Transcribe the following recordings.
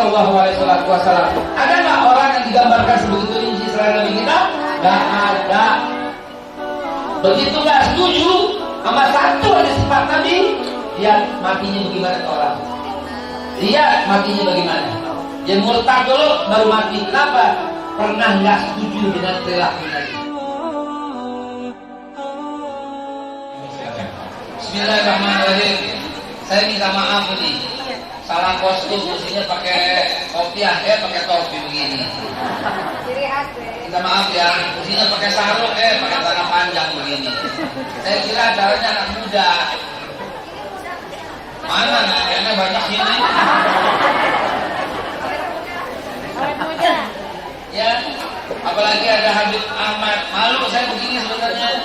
Shallallahu Alaihi Wasallam. Ada nggak orang yang digambarkan sebegitu rinci selain Nabi kita? Nggak ada. Begitu nggak setuju sama satu ada sifat Nabi, lihat matinya bagaimana orang. Lihat matinya bagaimana. Yang murtad dulu baru mati. Kenapa? Pernah nggak setuju dengan perilaku Nabi. Bismillahirrahmanirrahim. Saya minta maaf nih. Salah kostum, mestinya pakai kopiah, pakai topi begini. Minta maaf ya, mestinya pakai sarung, pakai celana panjang begini. Saya kira caranya anak muda. Mana neneknya banyak ini? Ya, apalagi ada Habib Ahmad. Malu saya begini sebenarnya.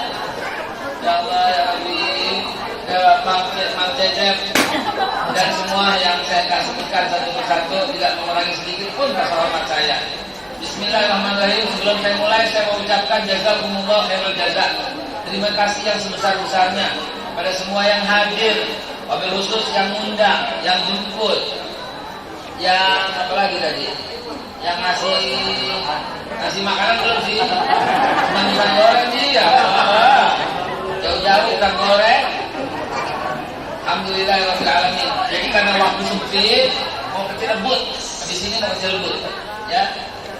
Ya Allah ya Habib, ya Mang Cecep dan semua yang saya akan sebutkan satu persatu tidak mengurangi sedikit pun rasa hormat saya. Bismillahirrahmanirrahim. Sebelum saya mulai, saya mau ucapkan jazakumullah khairul jazak. Terima kasih yang sebesar-besarnya pada semua yang hadir, wabil khusus yang undang, yang jemput, yang apa lagi tadi, yang ngasih makanan belum sih? Cuma ikan goreng sih ya. Jauh-jauh ikan goreng. Alhamdulillahirrahmanirrahim. Jadi karena waktu sempit, mau ke Cirebut. Habis ini mau ke Cirebut, ya.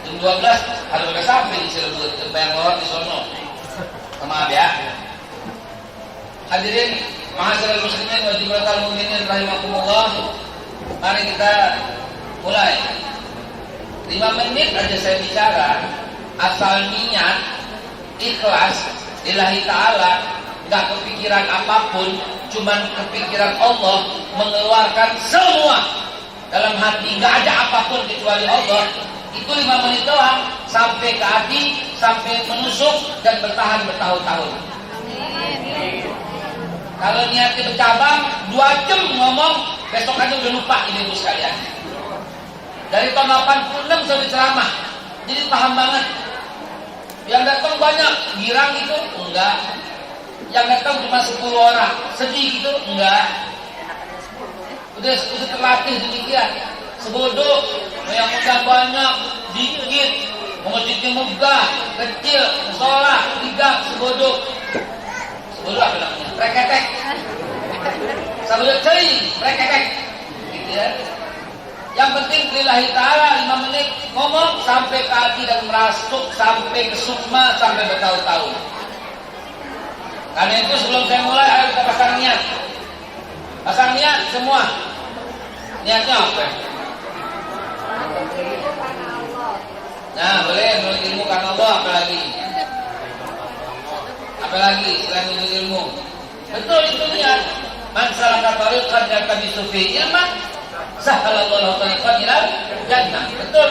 Jam 12 harus udah sampai di Cirebut. Bayang lorot di sono. Maaf ya. Hadirin, ma'asyiral muslimin wa jumlatal mu'minin rahimakumullah. Mari kita mulai. 5 menit aja saya bicara. Asal niat, ikhlas, lillahi ta'ala, gak kepikiran apapun, cuman kepikiran Allah, mengeluarkan semua dalam hati, gak ada apapun kecuali Allah. Itu 5 menit doang, sampai ke hati, sampai menusuk dan bertahan bertahun-tahun. Kalau niatnya bercabang, 2 jam ngomong, besok aja udah lupa ini ibu sekalian. Dari tahun 86 saya ceramah, jadi paham banget. Yang datang banyak, girang itu enggak. Yang datang cuma 10 orang, sedih gitu enggak. Udah terlatih demikian. Sebodoh, yang undang banyak, dikit, masjidnya megah, kecil, musola, tiga, sebodoh. Sebodoh apa namanya? Reketek. Sebodoh ceri, reketek. Gitu ya. Yang penting lillahi ta'ala 5 menit ngomong sampai ke hati dan merasuk sampai ke sukma sampai bertahun-tahun. Karena itu sebelum saya mulai, ayo kita pasang niat. Pasang niat semua. Niatnya apa? Nah, boleh menuntut ilmu karena Allah, apalagi? Apalagi selain menuntut ilmu? Betul itu niat. Man salaka tariqan yaltamisu fihi ilman, sahhalallahu tariqan ilal jannah. Betul.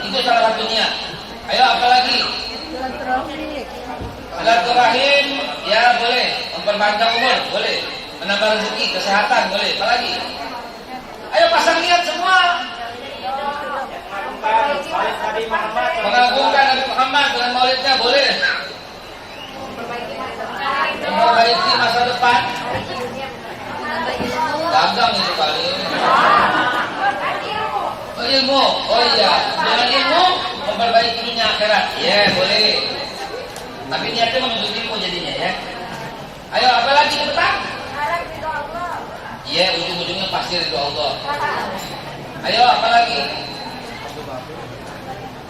Itu salah satu niat. Ayo apalagi? Silaturahim, ya boleh. Memperpanjang umur, boleh. Menambah rezeki, kesehatan, boleh. Apalagi? Ayo pasang niat semua. Mengagungkan Nabi Muhammad dengan maulidnya, boleh. Memperbaiki masa depan. Dagang itu kali. Ilmu, oh iya. Dengan ilmu memperbaiki dunia akhirat. Ya boleh. Tapi niatnya menuntut ilmu jadinya ya. Ayo apalagi ke depan? Iya, ujung-ujungnya pasti ridho Allah. Ayo apalagi?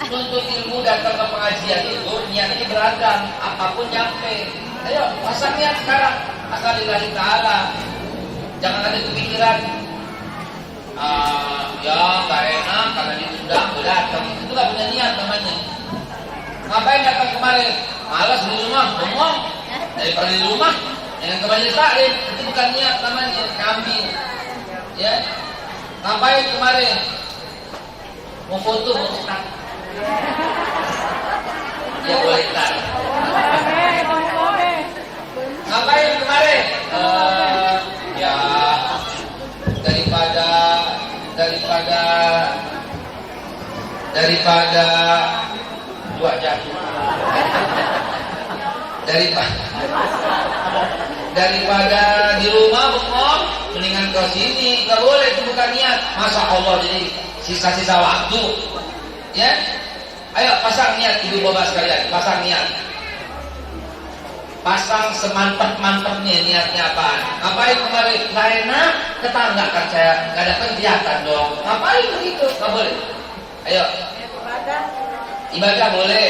Tuntut ilmu datang ke pengajian itu niatnya beragam, apapun nyampe. Ayo pasang niat sekarang. Asal lillahi ta'ala. Jangan ada kepikiran ya gak enak karena diundang datang. Itu gak punya niat namanya. Ngapain datang kemarin? Malas di rumah, bengong. Daripada di rumah, jangan ke majelis taklim. Itu bukan niat namanya, kambing. Ya, ngapain kemarin? Mau foto, mau ustaz. Ya boleh tak. Ngapain kemarin? Ya daripada buat jatuh. Daripada di rumah bengong, mendingan ke sini. Gak boleh, itu bukan niat. Masa Allah jadi sisa-sisa waktu, ya. Ayo pasang niat ibu bapak sekalian, pasang niat. Pasang semantap-mantapnya niatnya apaan? Ngapain kemarin? Nggak enak, tetangga kan saya nggak ada kegiatan dong. Ngapain begitu? Nggak boleh. Ayo. Ibadah boleh.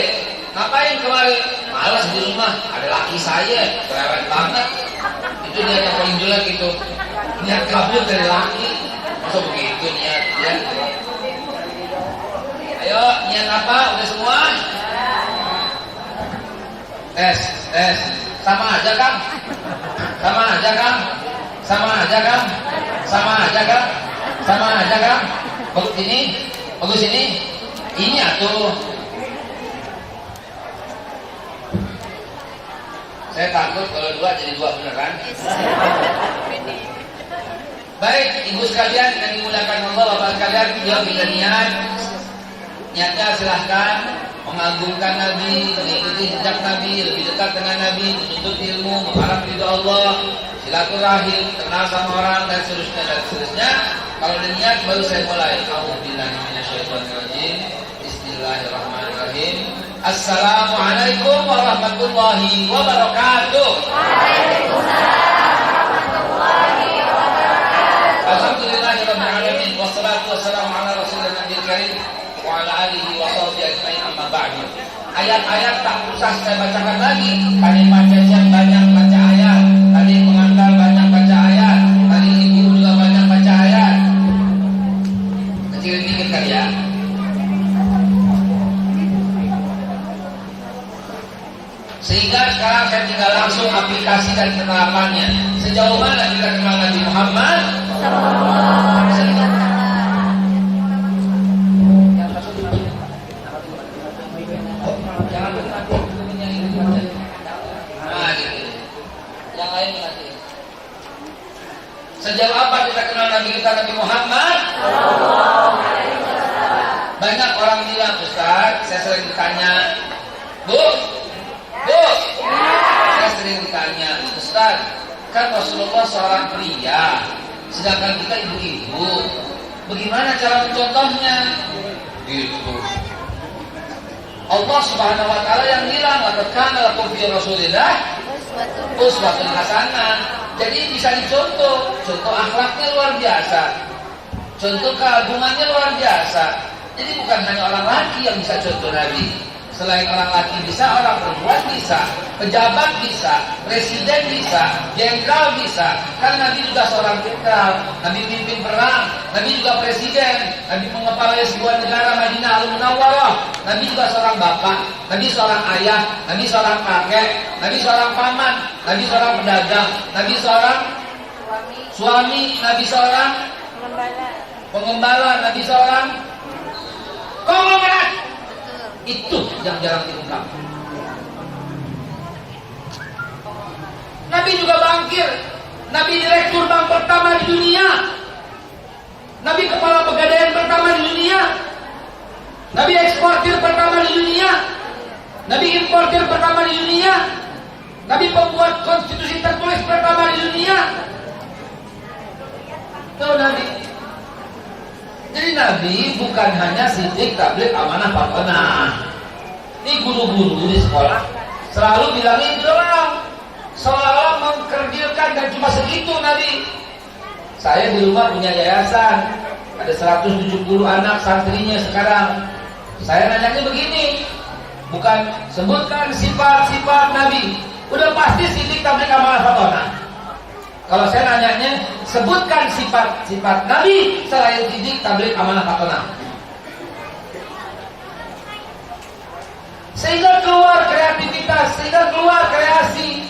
Ngapain kemarin? Malas di rumah, ada laki saya, cerewet banget. Itu dia yang paling jelek itu. Niat kabur dari laki. Masa begitu niat ya? Ayo, niat apa? Udah semua? Tes. Sama aja kan? Sama aja kan? Sama aja kan? Sama aja kan? Sama aja kan? Bagus ini? Bagus ini? Ini atuh. Saya takut kalau dua jadi dua beneran. Baik, ibu sekalian yang dimuliakan Allah, bapak sekalian, dia bila niatnya silahkan mengagungkan Nabi, mengikuti jejak Nabi, lebih dekat dengan Nabi, menuntut ilmu, mengharap ridho Allah, silaturahim, kenal sama orang dan seterusnya. Kalau ada niat baru saya mulai. A'udzubillahi minasyaitonirrajim. Bismillahirrahmanirrahim. Assalamualaikum warahmatullahi wabarakatuh. Waalaikumsalam warahmatullahi wabarakatuh. Alhamdulillahirabbil alamin wassalatu wassalamu ala rasulil nabiyil karim wa ala alihi wa sahbihi ajmain amma ba'du. Ayat-ayat tak usah saya bacakan lagi. Tadi Pak Cecep banyak baca ayat, tadi pengantar banyak baca ayat, tadi ibu juga banyak baca ayat. Kecil dikit kali ya. Sehingga sekarang saya tinggal langsung aplikasi dan penerapannya. Sejauh mana kita kenal Nabi Muhammad? Yang lain nanti. Sejauh apa kita kenal Nabi kita Nabi Muhammad? Banyak orang bilang, Ustaz, saya sering ditanya, Bu, saya sering ditanya, Ustaz, kan Rasulullah seorang pria, sedangkan kita ibu-ibu, bagaimana cara mencontohnya? Gitu. Allah Subhanahu Wa Taala yang bilang, laqad kana lakum fi Rasulillah uswatun hasanah. Jadi bisa dicontoh, contoh akhlaknya luar biasa, contoh keagungannya luar biasa. Jadi bukan hanya orang laki yang bisa contoh Nabi. Selain orang laki bisa, orang perempuan bisa, pejabat bisa, presiden bisa, jenderal bisa. Kan Nabi juga seorang jenderal, Nabi pimpin perang, Nabi juga presiden, Nabi mengepalai sebuah negara Madinah Al-Munawwarah, Nabi juga seorang bapak, Nabi seorang ayah, Nabi seorang kakek, Nabi seorang paman, Nabi seorang pedagang, Nabi seorang suami, Nabi seorang pengembala, Nabi seorang konglomerat. Itu yang jarang diungkap. Nabi juga bankir, Nabi direktur bank pertama di dunia, Nabi kepala pegadaian pertama di dunia, Nabi eksportir pertama di dunia, Nabi importir pertama di dunia, Nabi pembuat konstitusi tertulis pertama di dunia. Tahu Nabi. Jadi Nabi bukan hanya sidik, tabligh, amanah, patonah. Ini guru-guru di sekolah selalu bilangin doang, seolah-olah mengkerdilkan, dan cuma segitu Nabi. Saya di rumah punya yayasan, ada 170 anak santrinya sekarang. Saya nanyanya begini, bukan sebutkan sifat-sifat Nabi, udah pasti sidik, tabligh, amanah, patonah. Kalau saya nanyanya, sebutkan sifat-sifat Nabi selain sidik, tabligh, amanah, patonah. Sehingga keluar kreativitas, sehingga keluar kreasi.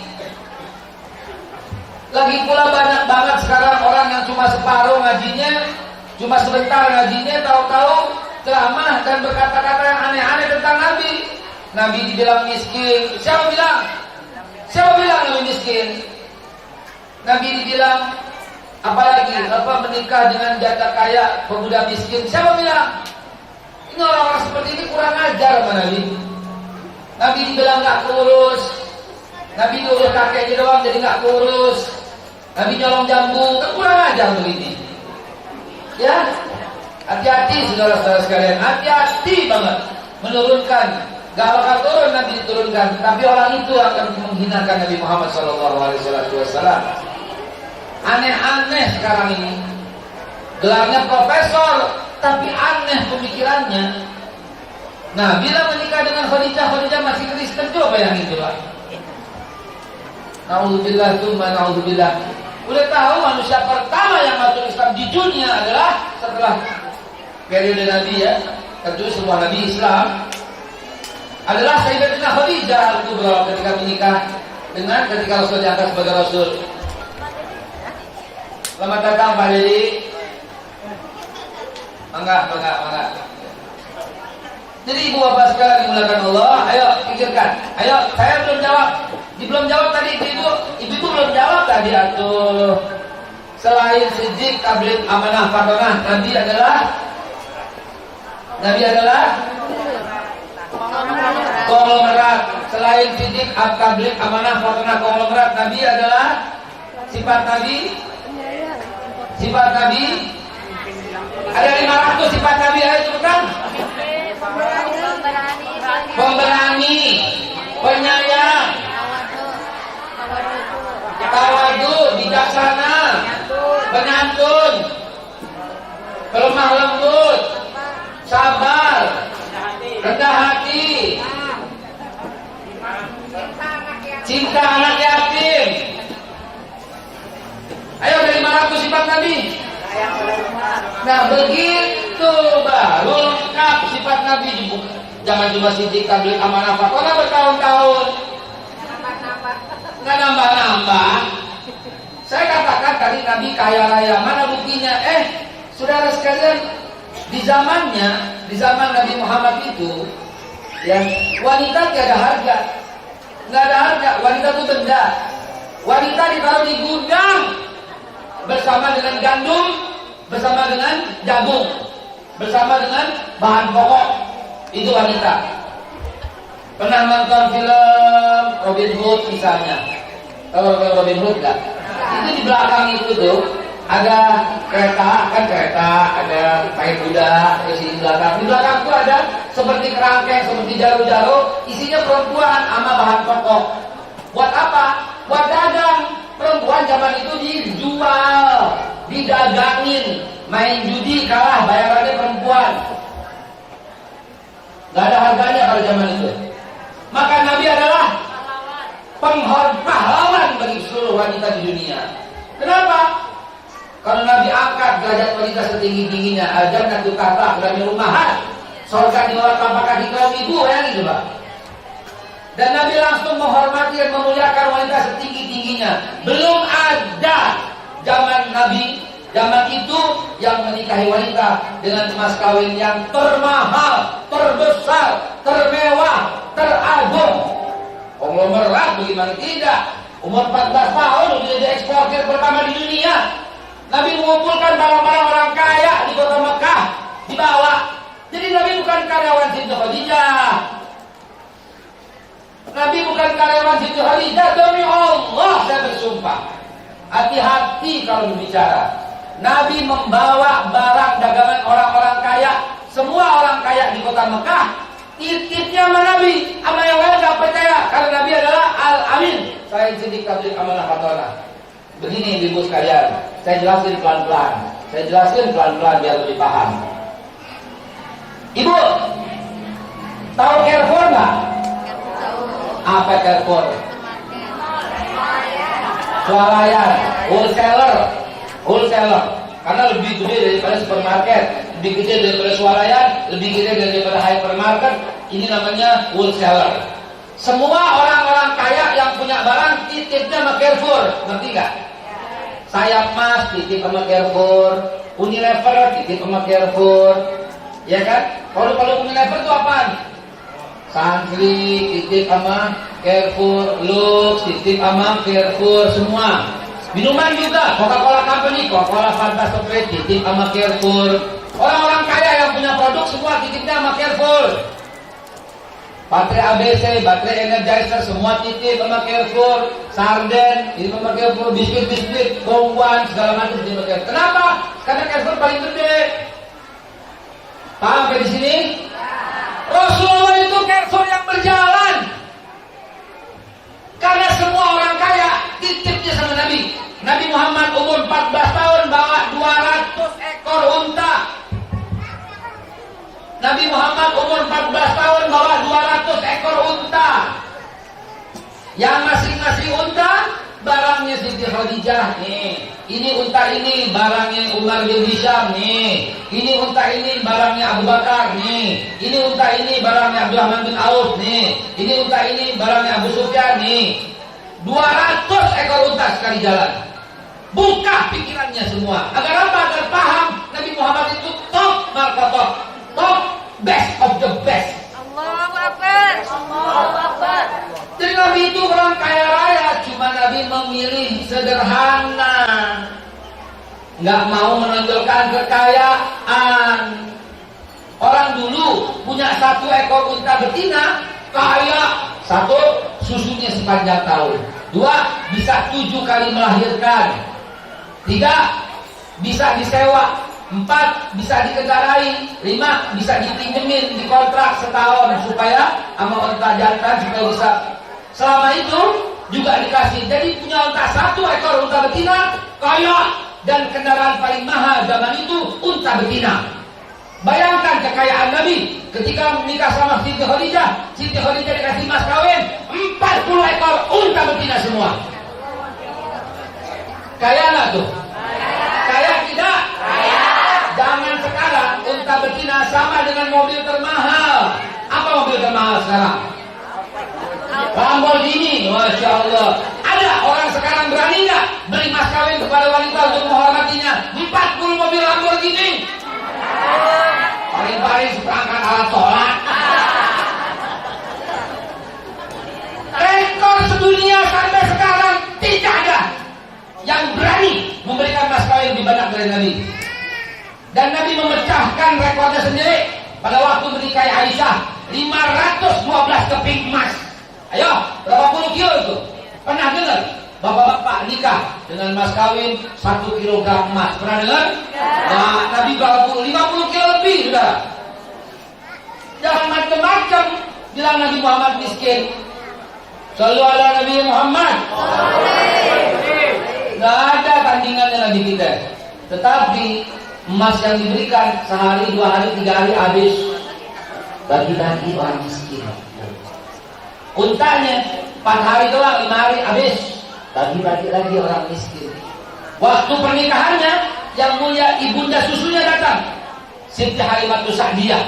Lagi pula banyak banget sekarang orang yang cuma separuh ngajinya, cuma sebentar ngajinya, tahu-tahu ceramah dan berkata-kata yang aneh-aneh tentang Nabi. Nabi dibilang miskin. Siapa bilang? Siapa bilang Nabi miskin? Nabi dibilang apalagi menikah dengan janda kaya, pemuda miskin. Siapa bilang? Ini orang-orang seperti ini kurang ajar sama Nabi. Nabi dibilang gak kurus, Nabi diurus kakeknya doang jadi gak kurus, Nabi nyolong jambu, kan kurang ajar begini. Ya, Hati-hati saudara-saudara sekalian, hati-hati banget menurunkan. Gak bakal turun Nabi diturunkan, tapi orang itu akan menghinakan Nabi Muhammad SAW. Aneh-aneh sekarang ini. Gelarnya profesor, tapi aneh pemikirannya. Nah, bila menikah dengan Khadijah masih Kristen, coba yang itu lah. Na'udzubillah, na'udzubillah. Udah tahu manusia pertama yang masuk Islam di dunia adalah setelah periode Nabi ya, tentu sebuah Nabi Islam adalah Sayyidatina Khadijah al-Kubra ketika menikah dengan ketika Rasul diangkat sebagai Rasul. Selamat datang Pak Dedi. Mangga. Jadi ibu bapak sekalian dimuliakan Allah, ayo pikirkan. Ayo, saya belum jawab. Belum jawab tadi ibu belum jawab tadi atuh. Selain Siddiq, Tabligh, Amanah, Fatonah, Nabi adalah konglomerat. Selain Siddiq, Tabligh, Amanah, Fatonah, konglomerat, Nabi adalah sifat Nabi. Ada 500 sifat Nabi, ayo cepetan. Pemberani, penyayang, tawadu, bijaksana, penyantun, lemah lembut, sabar, rendah hati, cinta anak yatim. Ayo dari 500 sifat Nabi. Nah begitu baru lengkap sifat Nabi. Jangan cuma Siddiq, Tabligh, Amanah, Fatonah bertahun-tahun nggak nambah-nambah. Saya katakan tadi Nabi kaya raya, mana buktinya? Saudara sekalian, di zaman Nabi Muhammad itu ya, wanita tiada harga, nggak ada harga. Wanita itu benda. Wanita ditaruh di gudang bersama dengan gandum, bersama dengan jagung, bersama dengan bahan pokok. Itu wanita. Pernah nonton film Robin Hood misalnya? Tahu Robin Hood nggak? Itu di belakang itu tuh ada kereta, ada kain kuda, di belakang. Di belakang itu ada seperti kerangkeng, seperti jaru-jaru, isinya perempuan sama bahan pokok. Buat apa? Buat dagang. Perempuan zaman itu dijual, didagangin, main judi kalah, bayarannya perempuan. Gak ada harganya pada zaman itu. Maka Nabi adalah pahlawan bagi seluruh wanita di dunia. Kenapa? Karena Nabi angkat derajat wanita setinggi-tingginya. Al-jannatu tahta aqdamil ummahat. Surga di bawah telapak kaki kaum ibu, bayangin coba. Dan Nabi langsung menghormati dan memuliakan wanita setinggi-tingginya. Belum ada zaman Nabi, zaman itu yang menikahi wanita dengan mas kawin yang termahal, terbesar, termewah, teragung. Konglomerat bagaimana tidak? Umur 14 tahun sudah jadi eksportir pertama di dunia. Nabi mengumpulkan barang-barang orang kaya di kota Mekah, dibawa. Jadi Nabi bukan karyawan Siti Khadijah. Nabi bukan karyawan Siti Khadijah. Demi Allah saya bersumpah. Hati-hati kalau berbicara. Nabi membawa barang dagangan orang-orang kaya. Semua orang kaya di kota Mekah titipnya sama Nabi. Sama yang lain gak percaya. Karena Nabi adalah Al-Amin. Saya Siddiq, Tabligh, Amanah, Fatonah. Begini ibu sekalian, saya jelasin pelan-pelan biar lebih paham. Ibu, tahu Carrefour nggak? Apa Carrefour? Swalayan, wholesaler. Karena lebih gede daripada supermarket, lebih gede daripada swalayan, lebih gede daripada hypermarket. Ini namanya wholesaler. Semua orang-orang kaya yang punya barang titipnya sama Carrefour, ngerti nggak? Sayap Mas titip sama Carrefour, Unilever titip sama Carrefour, ya kan? Kalau Unilever itu apaan? Santri titip sama Carrefour, Lux titip sama Carrefour, semua. Minuman juga, Coca-Cola Company, Coca-Cola Fanta Sprite titip sama Carrefour. Orang-orang kaya yang punya produk semua titipnya sama Carrefour. Baterai ABC, baterai Energizer semua titip sama Carrefour. Sarden titip sama Carrefour, biskuit, bongguan segala macam titip sama Carrefour. Kenapa? Karena Carrefour paling gede. Paham sampai di sini? Rasulullah itu kerso yang berjalan. Karena semua orang kaya titipnya sama Nabi. Nabi Muhammad umur 14 tahun bawa 200 ekor unta. Nabi Muhammad umur 14 tahun bawa 200 ekor unta. Yang masing-masing unta barangnya Siti Khadijah nih. Ini unta ini barangnya Umar bin Hisham nih. Ini unta ini barangnya Abu Bakar nih. Ini unta ini barangnya Abdurrahman bin Auf nih. Ini unta ini barangnya Abu Sufyan nih. 200 ekor unta sekali jalan. Buka pikirannya semua. Agar apa? Agar paham Nabi Muhammad itu top markotop, top best of the best. Allahu Akbar. Allahu Akbar. Jadi Nabi itu orang kaya raya, cuma Nabi memilih sederhana. Nggak mau menonjolkan kekayaan. Orang dulu punya 1 ekor unta betina, kaya. 1, susunya sepanjang tahun. 2, bisa 7 kali melahirkan. 3, bisa disewa. 4, bisa dikendarai. 5, bisa dipinjemin, dikontrak setahun supaya sama unta jantan supaya bisa. Selama itu juga dikasih. Jadi punya unta 1 ekor unta betina, kaya. Dan kendaraan paling mahal zaman itu unta betina. Bayangkan kekayaan Nabi ketika menikah sama Siti Khadijah. Siti Khadijah dikasih mas kawin 40 ekor unta betina semua. Kaya nggak tuh? Kaya tidak? Kaya. Zaman sekarang unta betina sama dengan mobil termahal. Apa mobil termahal sekarang? Lamborghini, Masya Allah. Ada orang sekarang berani nggak beri mas kawin kepada wanita untuk menghormatinya 40 mobil Lamborghini? Paling-paling seperangkat alat sholat. Rekor sedunia sampai sekarang tidak ada yang berani memberikan mas kawin lebih banyak dari Nabi. Dan Nabi memecahkan rekornya sendiri pada waktu menikahi Aisyah 512 keping emas. Ayo, berapa puluh kilo itu? Pernah dengar? Bapak-bapak nikah dengan mas kawin 1 kilogram emas. Pernah dengar? Nah, Nabi berapa 50 kilo lebih, sudah. Jangan macam-macam bilang Nabi Muhammad miskin. Shallu ala Nabi Muhammad. Nggak ada tandingannya Nabi kita. Tetapi emas yang diberikan sehari, 2 hari, 3 hari habis. Bagi-bagi orang miskin. Untanya 4 hari doang, 5 hari habis. Bagi-bagi lagi orang miskin. Waktu pernikahannya yang mulia ibunda susunya datang, Siti Halimatus Sa'diyah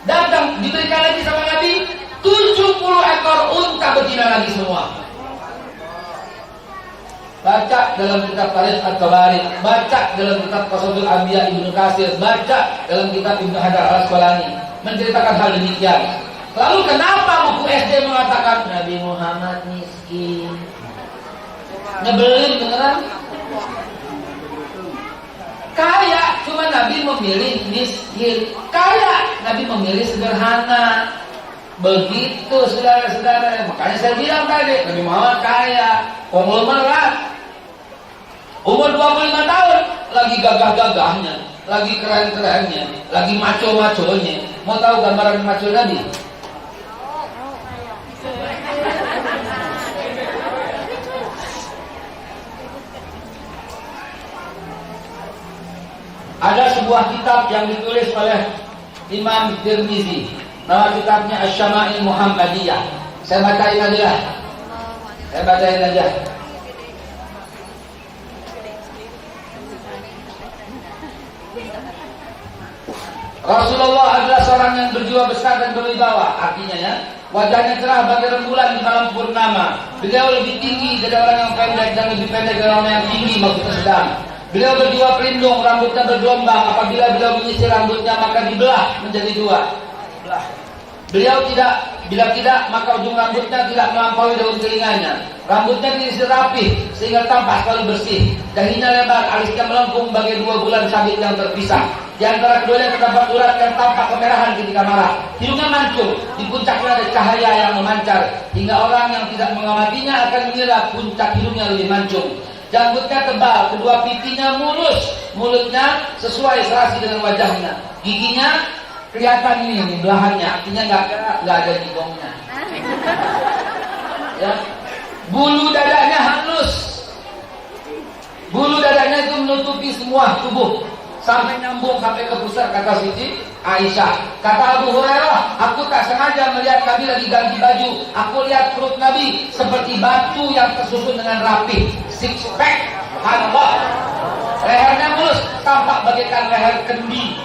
datang, diberikan lagi sama Nabi 70 ekor unta betina lagi semua. Baca dalam kitab Tarikh At-Tabarikh, baca dalam kitab Qasasul Anbiya Ibnu Katsir, baca dalam kitab Ibnu Hajar Al-Asqalani menceritakan hal demikian. Lalu kenapa buku SD mengatakan Nabi Muhammad miskin? Nyebelin beneran. Kaya, cuma Nabi memilih miskin. Kaya, Nabi memilih sederhana. Begitu saudara-saudara. Makanya saya bilang tadi, Nabi Muhammad kaya, konglomerat. Umur 25 tahun, lagi gagah-gagahnya, lagi keren-kerennya, lagi maco-maconya. Mau tahu gambaran maco Nabi? Ada sebuah kitab yang ditulis oleh Imam Tirmizi. Nama kitabnya Asy-Syama'il Muhammadiyah. Saya bacain aja. Rasulullah adalah seorang yang berjiwa besar dan berwibawa. Artinya ya, wajahnya cerah bagai rembulan di malam purnama. Beliau lebih tinggi dari orang yang pendek dan lebih pendek dari orang yang tinggi, maksudnya sedang. Beliau berjiwa pelindung, rambutnya bergelombang. Apabila beliau menyisir rambutnya maka dibelah menjadi 2. Beliau bila tidak maka ujung rambutnya tidak melampaui daun telinganya. Rambutnya diisir rapi sehingga tampak sekali bersih. Dahinya lebar, alisnya melengkung bagai 2 bulan sabit yang terpisah. Di antara keduanya terdapat urat yang tampak kemerahan ketika marah. Hidungnya mancung, di puncaknya ada cahaya yang memancar, hingga orang yang tidak mengamatinya akan mengira puncak hidungnya lebih mancung. Janggutnya tebal, kedua pipinya mulus, mulutnya sesuai serasi dengan wajahnya. Giginya kelihatan ini belahannya, artinya nggak ada jigongnya. Ya, bulu dadanya halus, bulu dadanya itu menutupi semua tubuh sampai nyambung sampai ke pusar, kata Siti Aisyah. Kata Abu Hurairah, aku tak sengaja melihat Nabi lagi ganti baju, aku lihat perut Nabi seperti batu yang tersusun dengan rapi, six pack, subhanallah. Lehernya mulus, tampak bagaikan leher kendi.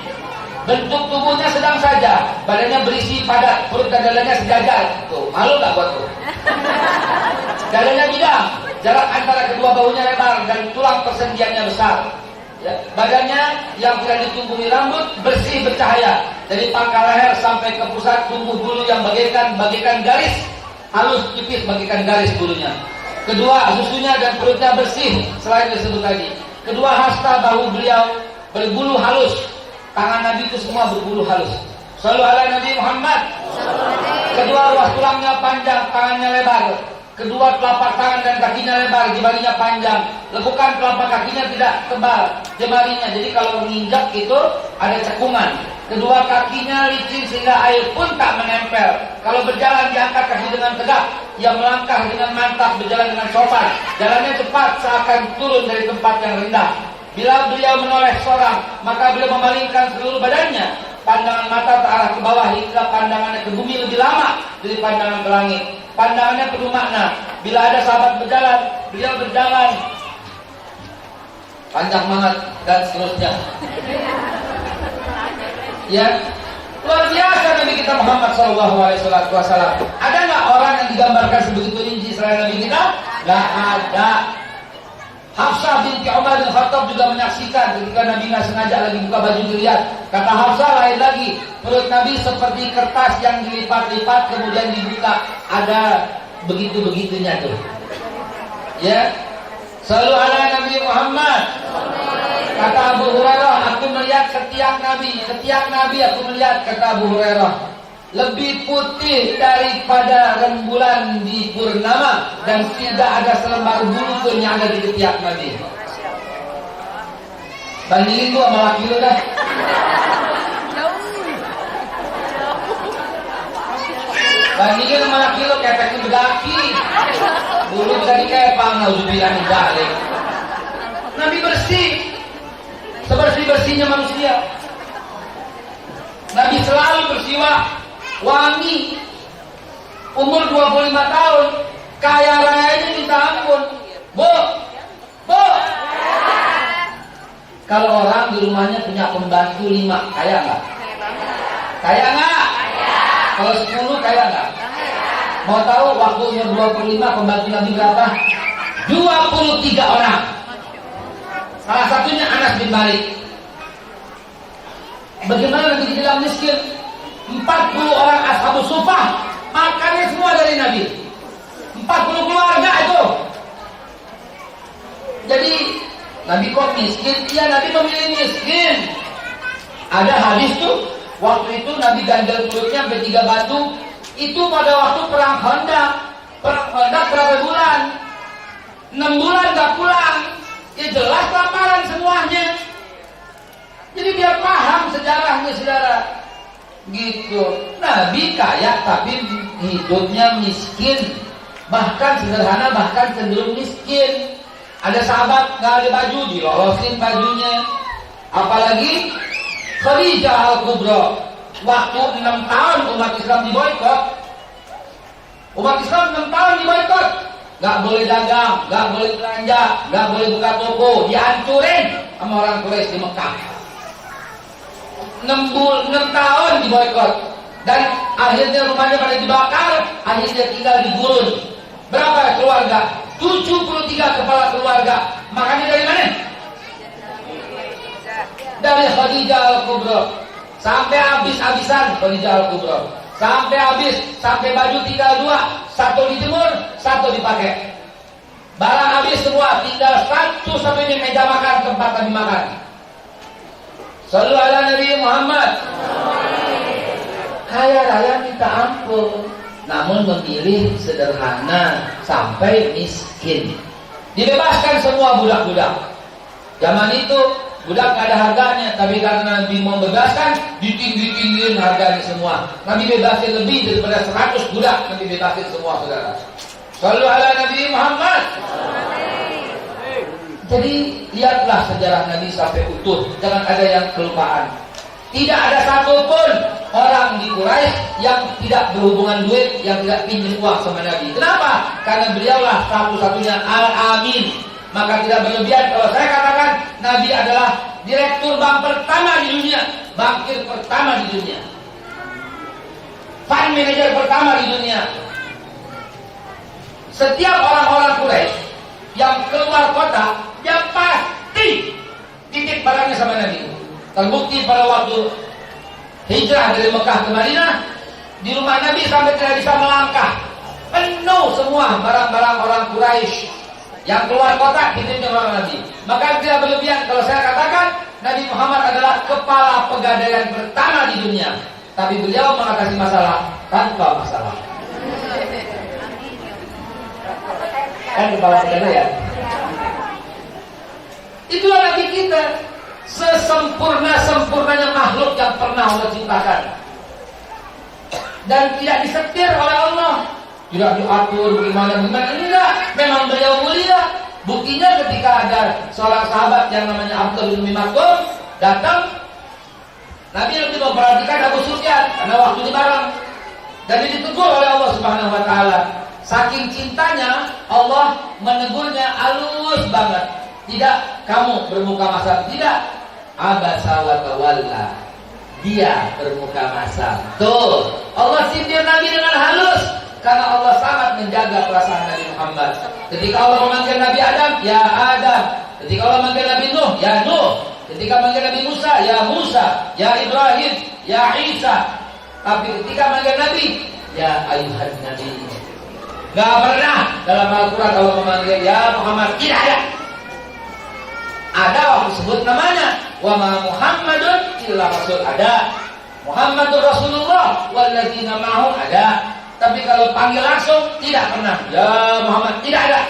Bentuk tubuhnya sedang saja, badannya berisi padat, perut dan dadanya sejajar. Tuh, malu gak buat tuh? Dadanya bidang, jarak antara kedua bahunya lebar dan tulang persendiannya besar. Ya, badannya yang tidak ditumbuhi rambut bersih bercahaya. Dari pangkal leher sampai ke pusat tumbuh bulu yang bagaikan garis, halus tipis bagaikan garis bulunya. Kedua, susunya dan perutnya bersih selain disebut tadi. Kedua, hasta bahu beliau berbulu halus. Tangan Nabi itu semua berbulu halus. Shallu ala Nabi Muhammad. Kedua, ruas tulangnya panjang, tangannya lebar. Kedua, telapak tangan dan kakinya lebar, jemarinya panjang. Lekukan telapak kakinya tidak tebal, jemarinya. Jadi kalau menginjak itu ada cekungan. Kedua, kakinya licin sehingga air pun tak menempel. Kalau berjalan diangkat kaki dengan tegak. Ia melangkah dengan mantap, berjalan dengan sopan. Jalannya cepat seakan turun dari tempat yang rendah. Bila beliau menoleh seorang, maka beliau memalingkan seluruh badannya. Pandangan mata terarah ke bawah hingga pandangannya ke bumi lebih lama dari pandangan ke langit. Pandangannya penuh makna. Bila ada sahabat berjalan, beliau berjalan panjang banget dan seterusnya. Ya, luar biasa Nabi kita Muhammad SAW. Ada nggak orang yang digambarkan sebegitu rinci selain Nabi kita? Nggak ada. Hafsah binti Umar bin Khattab juga menyaksikan ketika Nabi nggak sengaja lagi buka baju dilihat. Kata Hafsah, lain lagi, perut Nabi seperti kertas yang dilipat-lipat kemudian dibuka. Ada begitu-begitunya tuh. Ya, selalu ala Nabi Muhammad. Kata Abu Hurairah, aku melihat setiap Nabi aku melihat, kata Abu Hurairah, lebih putih daripada rembulan di purnama dan tidak ada selembar bulu pun yang ada di ketiak Nabi. Bandingin gua sama laki lu dah. Bandingin sama laki lu, kepeknya bedaki, bulu bisa dikepang, nauzubillah min dzalik. Nabi bersih, sebersih-bersihnya manusia. Nabi selalu bersiwak, wangi, umur 25 tahun, kaya rayanya minta ampun. Bu, kalau orang di rumahnya punya pembantu 5, kaya nggak? Kaya nggak? Kalau 10 kaya nggak? Mau tahu waktu umur 25 pembantu Nabi berapa? 23 orang. Salah satunya Anas bin Malik. Bagaimana Nabi dibilang miskin? 40 orang ashabus sufah makannya semua dari Nabi. 40 keluarga itu. Jadi Nabi kok miskin? Iya, Nabi memilih miskin. Ada hadis tuh, waktu itu Nabi ganjal perutnya sampai 3 batu. Itu pada waktu perang Khandaq. Perang Khandaq berapa bulan? 6 bulan gak pulang. Ya jelas kelaparan semuanya. Jadi biar paham sejarahnya saudara. Gitu. Nabi kaya tapi hidupnya miskin, bahkan sederhana, bahkan cenderung miskin. Ada sahabat nggak ada baju, dilolosin bajunya. Apalagi Khadijah Al-Kubra, waktu 6 tahun umat Islam diboikot. Umat Islam 6 tahun diboikot, nggak boleh dagang, nggak boleh belanja, nggak boleh buka toko, dihancurin sama orang Quraisy di Mekah. 6 tahun diboikot dan akhirnya rumahnya pada dibakar, akhirnya tinggal di gurun. Berapa keluarga? 73 kepala keluarga. Makannya dari mana? Dari Khadijah Al-Kubra. Sampai habis-habisan Khadijah Al-Kubra. Sampai habis, sampai baju tinggal 2, 1 dijemur, 1 dipakai. Barang habis semua, tinggal 1 sampai di meja makan tempat kami makan. Shallu ala Nabi Muhammad. Kaya raya minta ampun, namun memilih sederhana sampai miskin. Dibebaskan semua budak-budak. Zaman itu Budak nggak ada harganya, tapi karena Nabi mau bebaskan, ditinggi-tinggiin harganya semua. Nabi bebasin lebih daripada 100 budak, Nabi bebasin semua, saudara. Shallu ala Nabi Muhammad. Jadi lihatlah sejarah Nabi sampai utuh, jangan ada yang kelupaan. Tidak ada satupun orang di Quraisy yang tidak berhubungan duit, yang tidak pinjam uang sama Nabi. Kenapa? Karena beliaulah satu-satunya Al-Amin. Maka tidak berlebihan kalau saya katakan Nabi adalah direktur bank pertama di dunia, bankir pertama di dunia, fund manager pertama di dunia. Setiap orang-orang Quraisy yang keluar kota, dia pasti titip barangnya sama Nabi. Terbukti pada waktu hijrah dari Mekah ke Madinah, di rumah Nabi sampai tidak bisa melangkah, penuh semua barang-barang orang Quraisy yang keluar kota titipnya sama Nabi. Maka tidak berlebihan kalau saya katakan Nabi Muhammad adalah kepala pegadaian pertama di dunia. Tapi beliau mengatasi masalah tanpa masalah. Kan kepala pegadaian. Itulah Nabi kita, sesempurna-sempurnanya makhluk yang pernah Allah ciptakan, dan tidak disetir oleh Allah, tidak diatur bagaimana-bagaimana. Enggak, memang beliau mulia. Buktinya ketika ada seorang sahabat yang namanya Abdullah bin Mas'ud datang, Nabi lebih memperhatikan Abu Sufyan karena waktunya bareng, dan ditegur oleh Allah Subhanahu wa taala. Saking cintanya Allah menegurnya halus banget. Tidak kamu bermuka masam, tidak. Abasa wa tawalla, dia bermuka masam. Tuh, Allah sindir Nabi dengan halus karena Allah sangat menjaga perasaan Nabi Muhammad. Ketika Allah memanggil Nabi Adam, ya Adam. Ketika Allah memanggil Nabi Nuh, ya Nuh. Ketika memanggil Nabi Musa, ya Musa. Ya Ibrahim, ya Isa. Tapi ketika memanggil Nabi, ya ayuhan Nabi. Gak pernah dalam Al-Quran Allah memanggil ya Muhammad, tidak ada. Ada waktu sebut namanya, wa ma Muhammadun illa rasul, ada. Muhammadur Rasulullah walladzina ma'ahu, ada. Tapi kalau panggil langsung tidak pernah. Ya Muhammad, tidak ada.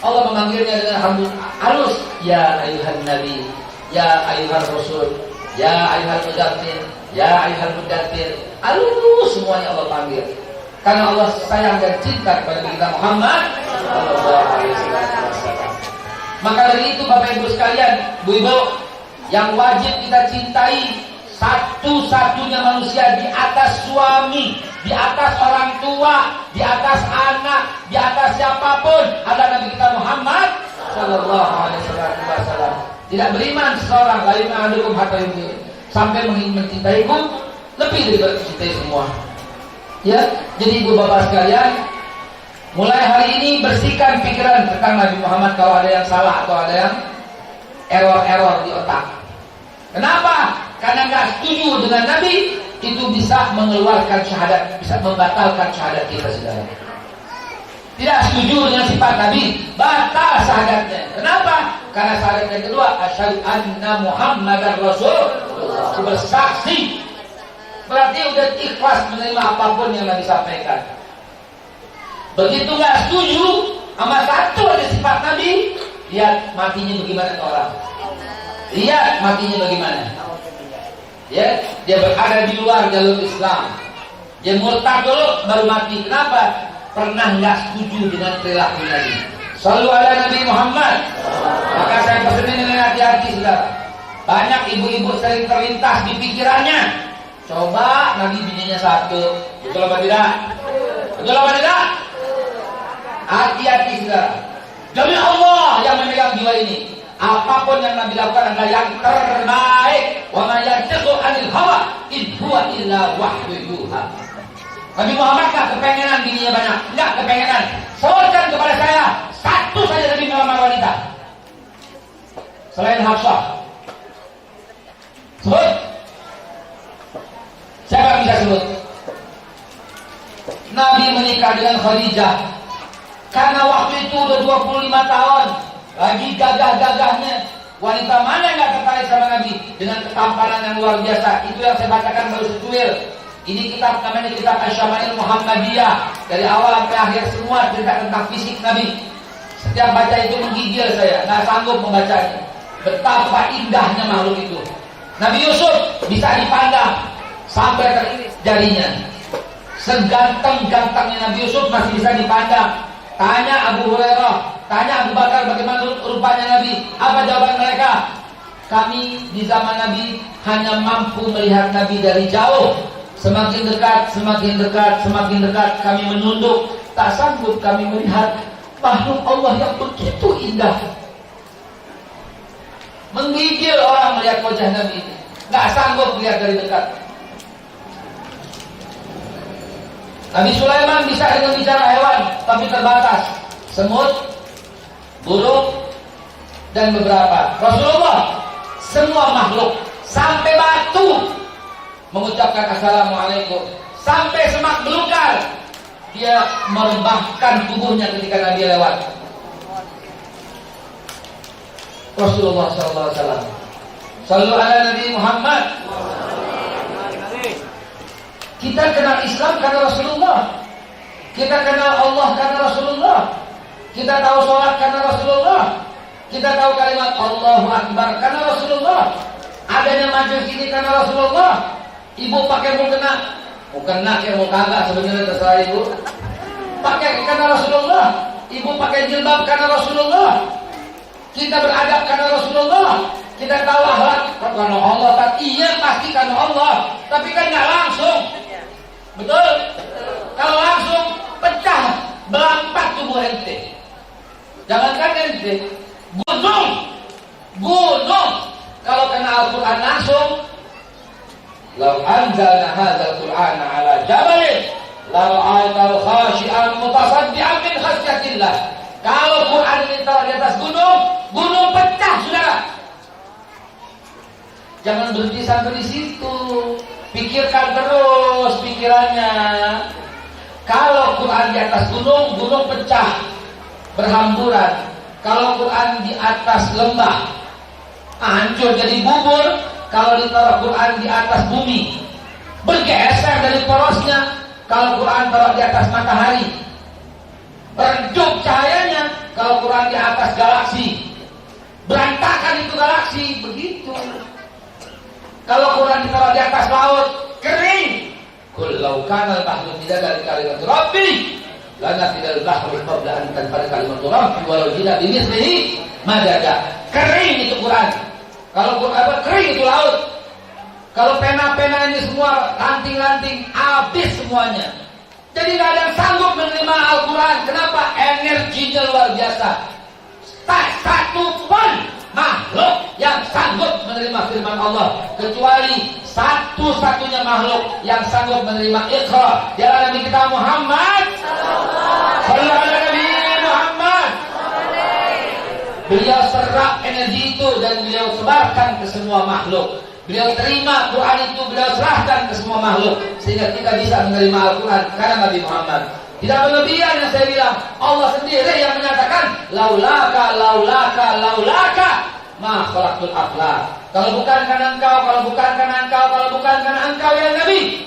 Allah memanggilnya dengan halus. Ya ayuhan Nabi, ya ayuhan Rasul, ya ayuhan Mudaththir, ya ayuhan Mudaththir. Halus semuanya Allah panggil. Karena Allah sayang dan cinta kepada kita Muhammad sallallahu alaihi wasallam. Maka dari itu Bapak Ibu sekalian, Bu Ibu, yang wajib kita cintai satu-satunya manusia di atas suami, di atas orang tua, di atas anak, di atas siapapun adalah Nabi kita Muhammad sallallahu alaihi wasallam. Tidak beriman seseorang lain ahadukum hatta yu'min, sampai mencintaiku lebih daripada mencintai semua. Ya, jadi Ibu Bapak sekalian, mulai hari ini bersihkan pikiran tentang Nabi Muhammad kalau ada yang salah atau ada yang error di otak. Kenapa? Karena nggak setuju dengan Nabi, itu bisa mengeluarkan syahadat, bisa membatalkan syahadat kita, saudara. Tidak setuju dengan sifat Nabi, batal syahadatnya. Kenapa? Karena syahadat yang kedua, asyhadu anna Muhammadar Rasulullah, bersaksi. Berarti udah ikhlas menerima apapun yang Nabi sampaikan. Begitu nggak setuju sama satu ada sifat Nabi, lihat matinya bagaimana orang. Lihat matinya bagaimana. Ya, dia berada di luar jalur Islam. Dia murtad dulu baru mati. Kenapa? Pernah nggak setuju dengan perilaku Nabi. Shallu ala Nabi Muhammad. Maka saya pesenin dengan hati-hati, saudara. Banyak ibu-ibu sering terlintas di pikirannya. Coba Nabi bininya satu, betul apa tidak? Betul apa tidak? Hati-hati, saudara. Demi Allah yang memegang jiwa ini, apapun yang Nabi lakukan adalah yang terbaik. Wa ma yantiqu 'anil hawa in huwa illa wahyu yuha. Nabi Muhammad gak kepengenan bininya banyak, enggak kepengenan. Sebutkan kepada saya satu saja Nabi melamar wanita selain Hafsah. Sebut. Siapa bisa sebut? Nabi menikah dengan Khadijah karena waktu itu udah 25 tahun, lagi gagah-gagahnya. Wanita mana yang gak tertarik sama Nabi dengan ketampanan yang luar biasa? Itu yang saya bacakan baru secuil. Ini kitab namanya kitab Asy-Syama'il Muhammadiyah. Dari awal sampai akhir semua cerita tentang fisik Nabi. Setiap baca itu menggigil saya, nggak sanggup membacanya. Betapa indahnya makhluk itu. Nabi Yusuf bisa dipandang sampai teriris jarinya. Seganteng-gantengnya Nabi Yusuf masih bisa dipandang. Tanya Abu Hurairah, tanya Abu Bakar bagaimana rupanya Nabi. Apa jawaban mereka? Kami di zaman Nabi hanya mampu melihat Nabi dari jauh. Semakin dekat, semakin dekat, semakin dekat kami menunduk. Tak sanggup kami melihat makhluk Allah yang begitu indah. Menggigil orang melihat wajah Nabi ini. Gak sanggup melihat dari dekat. Nabi Sulaiman bisa dengan bicara hewan, tapi terbatas. Semut, burung, dan beberapa. Rasulullah, semua makhluk, sampai batu mengucapkan assalamualaikum. Sampai semak belukar, dia merebahkan tubuhnya ketika Nabi lewat. Rasulullah SAW. Sallu ala Nabi Muhammad. Kita kenal Islam karena Rasulullah. Kita kenal Allah karena Rasulullah. Kita tahu sholat karena Rasulullah. Kita tahu kalimat Allahu Akbar karena Rasulullah. Adanya majelis ini karena Rasulullah. Ibu pakai mukena kayak mau kagak sebenarnya terserah ibu. Pakai karena Rasulullah. Ibu pakai jilbab karena Rasulullah. Kita beradab karena Rasulullah. Kita tahu akhlak karena Allah. Iya pasti karena Allah. Tapi kan nggak langsung. Betul? Kalau langsung pecah, belampat tubuh ente. Jangankan ente, gunung. Kalau kena Al-Quran langsung, lau anzalna hadzal Qur'ana ala jabalin la ra'aitahu khashi'an mutasaddian min khasyatillah. Kalau Quran ini taruh di atas gunung pecah, saudara. Jangan berhenti sampai di situ. Pikirkan terus pikirannya. Kalau Quran di atas gunung pecah, berhamburan. Kalau Quran di atas lembah, hancur jadi bubur. Kalau ditaruh Quran di atas bumi, bergeser dari porosnya. Kalau Quran taruh di atas matahari, redup cahayanya. Kalau Quran di atas galaksi, berantakan itu galaksi. Begitu. Kalau Quran ditaruh di atas laut, kering. Qul law kana al-bahru midadan li kalimati rabbi lanafida al-bahru qabla an tanfada kalimatu rabbi walau jina bimithlihi madada. Kering itu Quran. Kalau Quran kering itu laut. Kalau pena-pena ini semua lanting-lanting, habis semuanya. Jadi tidak ada yang sanggup menerima Al-Quran. Kenapa? Energinya luar biasa. Tak satu pun makhluk yang sanggup menerima firman Allah, kecuali satu-satunya makhluk yang sanggup menerima Iqra, ialah Nabi kita Muhammad sallallahu alaihi Muhammad. Beliau serap energi itu dan beliau sebarkan ke semua makhluk. Beliau terima Quran itu, beliau serahkan ke semua makhluk, sehingga kita bisa menerima Al-Quran karena Nabi Muhammad. Tidak berlebihan yang saya bilang. Allah sendiri yang menyatakan laulaka ma khalaqtul aflaq. Kalau bukan karena engkau ya Nabi,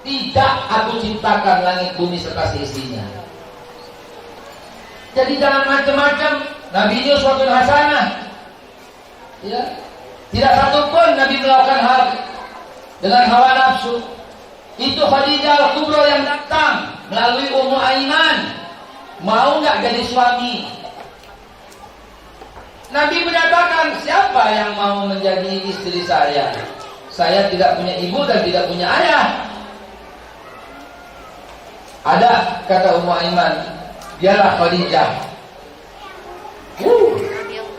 tidak aku ciptakan langit bumi serta seisinya. Jadi jangan macam-macam. Nabi ini uswatun hasanah. Ya. Tidak satupun Nabi melakukan hal dengan hawa nafsu. Itu Khadijah Al-Kubra yang datang melalui Ummu Aiman. Mau nggak jadi suami? Nabi menyatakan, siapa yang mau menjadi istri saya? Saya tidak punya ibu dan tidak punya ayah. Ada, kata Ummu Aiman, dialah Khadijah.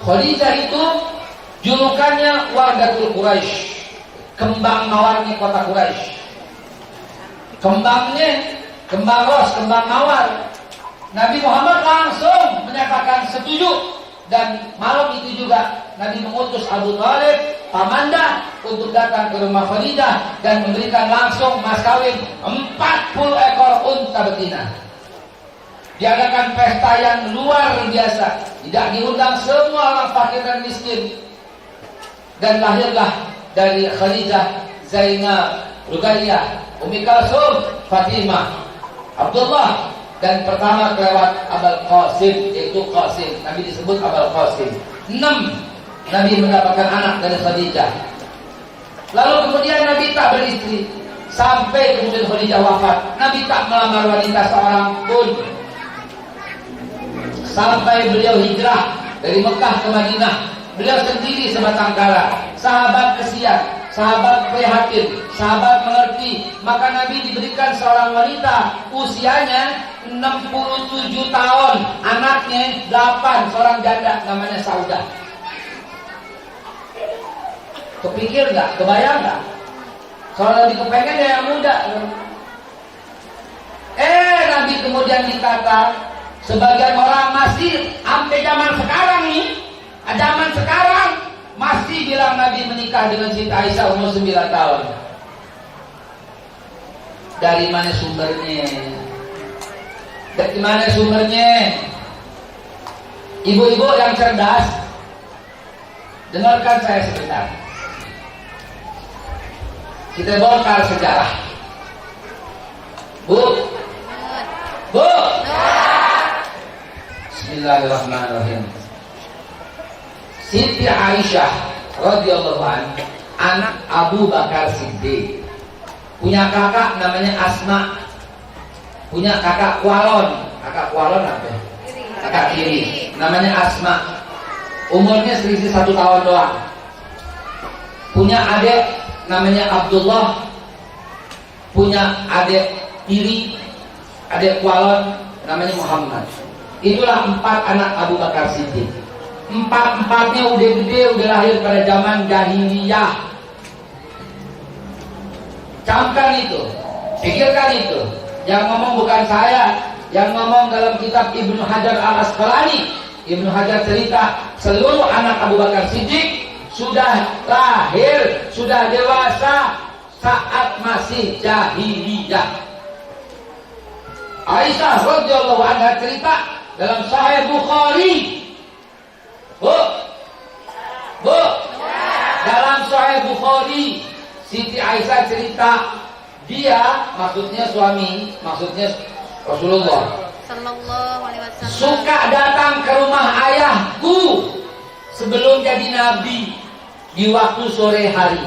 Khadijah itu julukannya Wardatul Quraisy, kembang mawarnya kota Quraisy. Kembangnya, kembang ros, kembang mawar. Nabi Muhammad langsung menyatakan setuju. Dan malam itu juga Nabi mengutus Abu Thalib, Pamanda, untuk datang ke rumah Khadijah dan memberikan langsung mas kawin 40 ekor unta betina. Diadakan pesta yang luar biasa. Tidak diundang semua orang fakir dan miskin. Dan lahirlah dari Khadijah, Zainab, Ruqayyah, Ummi Kalsum, Fatimah, Abdullah, dan pertama kelewat Abul Qasim, yaitu Qasim. Nabi disebut Abul Qasim. 6 Nabi mendapatkan anak dari Khadijah. Lalu kemudian Nabi tak beristri sampai kemudian Khadijah wafat. Nabi tak melamar wanita seorang pun sampai beliau hijrah dari Mekah ke Madinah. Beliau sendiri sebatang kara, sahabat kesian, sahabat prihatin, sahabat mengerti. Maka Nabi diberikan seorang wanita usianya 67 tahun, anaknya 8, seorang janda namanya Saudah. Kepikir nggak? Kebayang nggak? Soalnya Nabi kepengen ya yang muda. Nabi kemudian dikata, sebagian orang masih sampai zaman sekarang nih, zaman sekarang masih bilang Nabi menikah dengan Siti Aisyah umur 9 tahun. Dari mana sumbernya? Dari mana sumbernya? Ibu-ibu yang cerdas, dengarkan saya sebentar. Kita bongkar sejarah. Bu, Bismillahirrahmanirrahim. Siti Aisyah radhiyallahu anha, anak Abu Bakar Siddiq, punya kakak namanya Asma, punya kakak kualon. Kakak kualon apa? Kakak kiri, namanya Asma. Umurnya selisih 1 tahun doang. Punya adik namanya Abdullah, punya adik tiri, adik kualon namanya Muhammad. Itulah 4 anak Abu Bakar Siddiq. 4-4-nya udah gede, udah lahir pada zaman jahiliyah. Camkan itu, pikirkan itu. Yang ngomong bukan saya, yang ngomong dalam kitab Ibnu Hajar Al-Asqalani. Ibnu Hajar cerita seluruh anak Abu Bakar Siddiq sudah lahir, sudah dewasa saat masih jahiliyah. Aisyah radhiyallahu anha cerita dalam Sahih Bukhari. Bu, dalam Sahih Bukhari, Siti Aisyah cerita, dia maksudnya suami, maksudnya Rasulullah Sallallahu alaihi wasallam, suka datang ke rumah ayahku sebelum jadi nabi di waktu sore hari.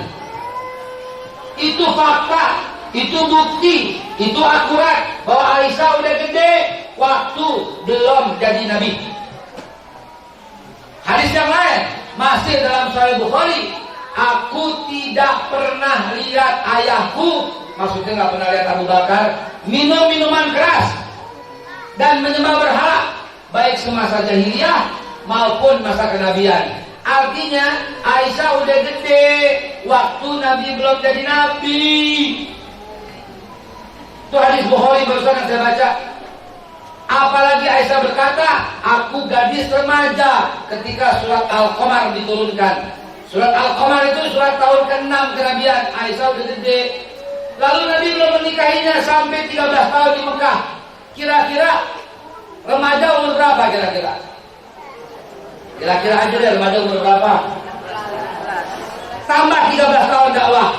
Itu fakta, itu bukti, itu akurat bahwa Aisyah udah gede waktu belum jadi nabi. Hadis yang lain masih dalam Sahih Bukhari, aku tidak pernah lihat ayahku, maksudnya nggak pernah lihat Abu Bakar, minum minuman keras dan menyembah berhala, baik semasa jahiliyah maupun masa kenabian. Artinya Aisyah udah gede waktu Nabi belum jadi nabi. Itu hadis Bukhari barusan yang saya baca. Apalagi Aisyah berkata, aku gadis remaja ketika surat Al-Qamar diturunkan. Surat Al-Qamar itu surat tahun ke-6 kenabian. Aisyah udah gede. Lalu Nabi belum menikahinya sampai 13 tahun di Mekah. Kira-kira remaja umur berapa kira-kira? Kira-kira aja deh remaja umur berapa? Tambah 13 tahun dakwah.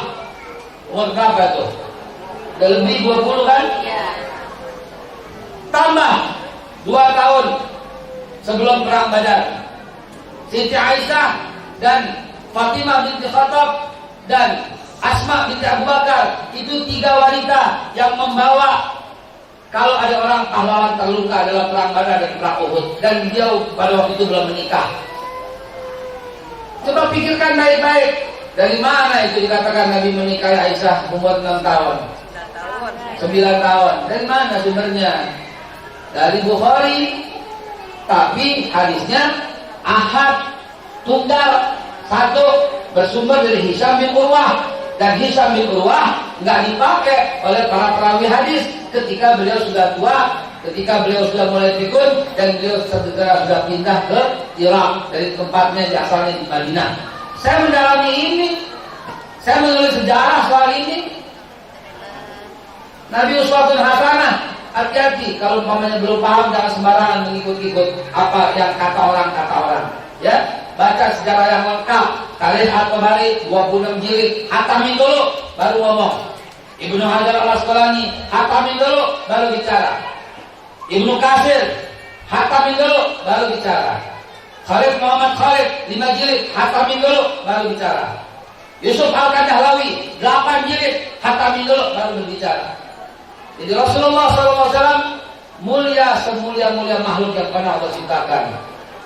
Umur berapa itu? Udah lebih 20 kan? Iya. Tambah 2 tahun sebelum perang Badar. Siti Aisyah dan Fatimah binti Khattab dan Asma binti Abu Bakar, itu 3 wanita yang membawa kalau ada orang pahlawan terluka dalam perang Badar dan perang Uhud, dan dia pada waktu itu belum menikah. Coba pikirkan baik-baik, dari mana itu dikatakan Nabi menikahi Aisyah umur 6 tahun, 9 tahun? Dari mana sumbernya? Dari Bukhari, tapi hadisnya ahad, tunggal, satu, bersumber dari Hisham bin Urwah, dan Hisham bin Urwah nggak dipakai oleh para perawi hadis ketika beliau sudah tua, ketika beliau sudah mulai pikun, dan beliau segera sudah pindah ke Irak dari tempatnya asalnya di Madinah. Saya mendalami ini, saya menulis sejarah soal ini. Nabi uswatun hasanah. Hati-hati kalau umpamanya belum paham, jangan sembarangan mengikut-ikut apa yang kata orang. Ya, baca sejarah yang lengkap. Kalian atau balik 26 jilid, hatamin dulu baru ngomong. Ibnu Hajar Al-Asqalani, hatamin dulu baru bicara. Ibnu Katsir, hatamin dulu baru bicara. Khalid Muhammad Khalid 5 jilid, hatamin dulu baru bicara. Yusuf Al-Kadahlawi 8 jilid, hatamin dulu baru berbicara. Jadi Rasulullah SAW mulia semulia-mulia makhluk yang pernah Allah ciptakan.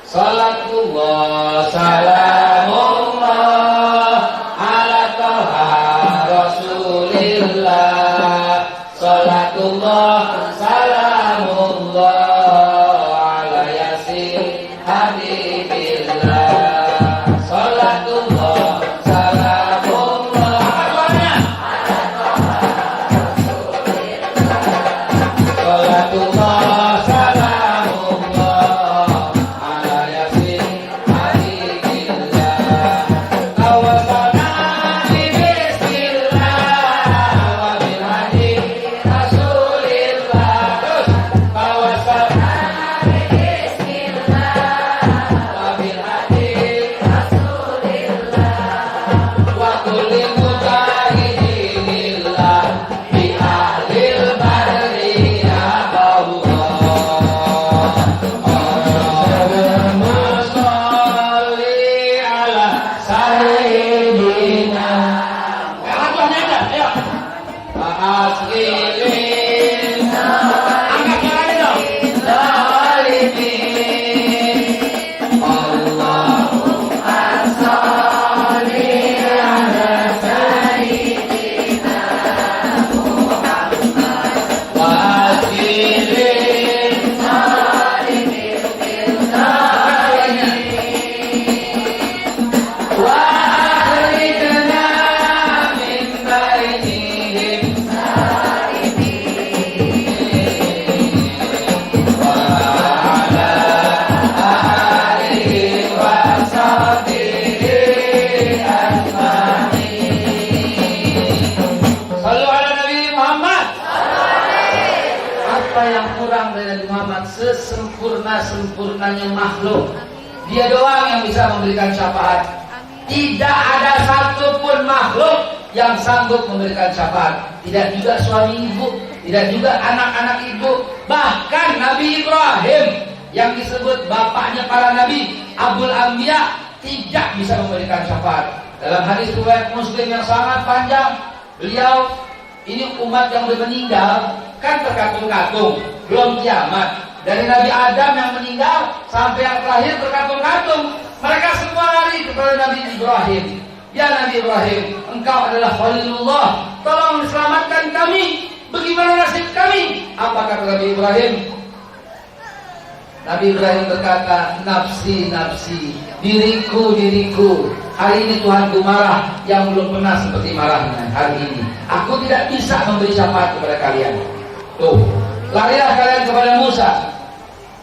Salatullah salamullah ala taha Rasulillah. Salatullah salamullah ala yasin habibillah. Salatullah salamullah. Apa doanya? Salatullah salamullah ala yasin habibillah. Tawassalna bi bismillah wa bil hadi Rasulillah. Terus tawassalna bi bismillah wa bil hadi Rasulillah wa kulli mujahidillah bi ahlil badri ya Allah. Allahumma sholli ala sayyidina. Lagunya ada, ayo. Asgilin angkat suaranya dong. Zalimin. Allahumma sholli ala sayyidina Muhammad wa asgilin zalimin bil zalimin wa akhrijna min bainihim wa ala alihi wa sahbihi ajma'in. Sallu ala Nabi Muhammad. Apa yang kurang dari Nabi Muhammad? Sesempurna-sempurnanya makhluk, dia doang yang bisa memberikan syafaat. Tidak ada satupun makhluk yang sanggup memberikan syafaat. Tidak juga suami ibu, tidak juga anak-anak ibu. Bahkan Nabi Ibrahim yang disebut bapaknya para nabi, Abul Anbiya, tidak bisa memberikan syafaat. Dalam hadis riwayat Muslim yang sangat panjang, beliau, ini umat yang sudah meninggal kan terkatung-katung, belum kiamat. Dari Nabi Adam yang meninggal sampai yang terakhir terkatung-katung, mereka semua lari kepada Nabi Ibrahim. Ya Nabi Ibrahim, engkau adalah Khalilullah, tolong selamatkan kami. Bagaimana nasib kami? Apa kata Nabi Ibrahim? Nabi Ibrahim berkata, nafsi, nafsi, diriku, diriku. Hari ini Tuhanku marah yang belum pernah seperti marahnya hari ini. Aku tidak bisa memberi syafaat kepada kalian. Tuh, larilah kalian kepada Musa,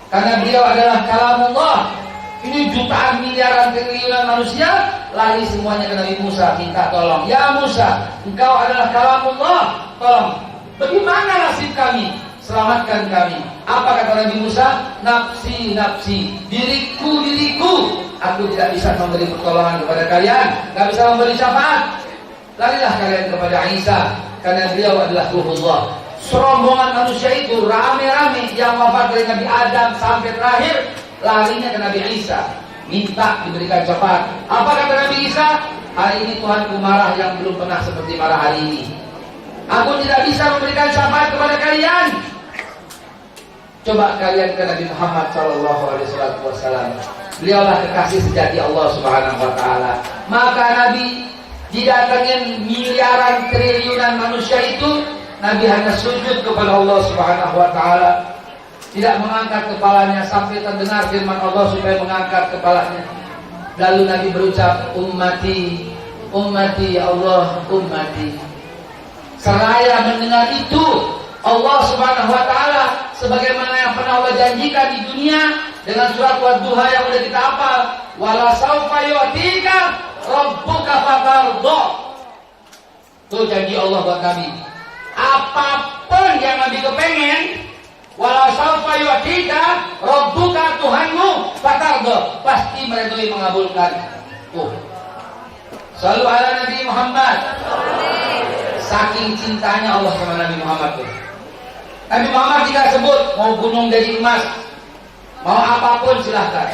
karena beliau adalah kalamullah. Ini jutaan miliaran triliunan manusia lari semuanya ke Nabi Musa, minta tolong. Ya Musa, engkau adalah kalamullah, tolong. Bagaimana nasib kami? Selamatkan kami. Apa kata Nabi Musa? Nafsi, nafsi, diriku, diriku. Aku tidak bisa memberi pertolongan kepada kalian, tidak bisa memberi syafaat. Larilah kalian kepada Isa, karena beliau adalah Ruhullah. Serombongan manusia itu rame-rame yang wafat dari Nabi Adam sampai terakhir larinya ke Nabi Isa, minta diberikan syafaat. Apa kata Nabi Isa? Hari ini Tuhanku marah yang belum pernah seperti marah hari ini. Aku tidak bisa memberikan syafaat kepada kalian. Coba kalian ke Nabi Muhammad SAW. Beliaulah kekasih sejati Allah Subhanahu wa Ta'ala. Maka Nabi didatangin miliaran triliunan manusia itu, Nabi hanya sujud kepada Allah Subhanahu wa Ta'ala, tidak mengangkat kepalanya sampai terdengar firman Allah supaya mengangkat kepalanya. Lalu Nabi berucap, ummati, ummati, ya Allah, ummati. Seraya mendengar itu, Allah Subhanahu wa Ta'ala sebagaimana yang pernah Allah janjikan di dunia dengan surat Wadduha yang sudah kita hafal, wala saufa yu'tika rabbuka fatardha. Itu janji Allah buat Nabi. Apapun yang Nabi kepengen, wala saufa yu'tika rabbuka, Tuhanmu, fatardha, pasti meridhoi, mengabulkan. Tuh. Shallu ala Nabi Muhammad. Saking cintanya Allah sama Nabi Muhammad tuh. Nabi Muhammad tidak sebut mau gunung dari emas, mau apapun silahkan.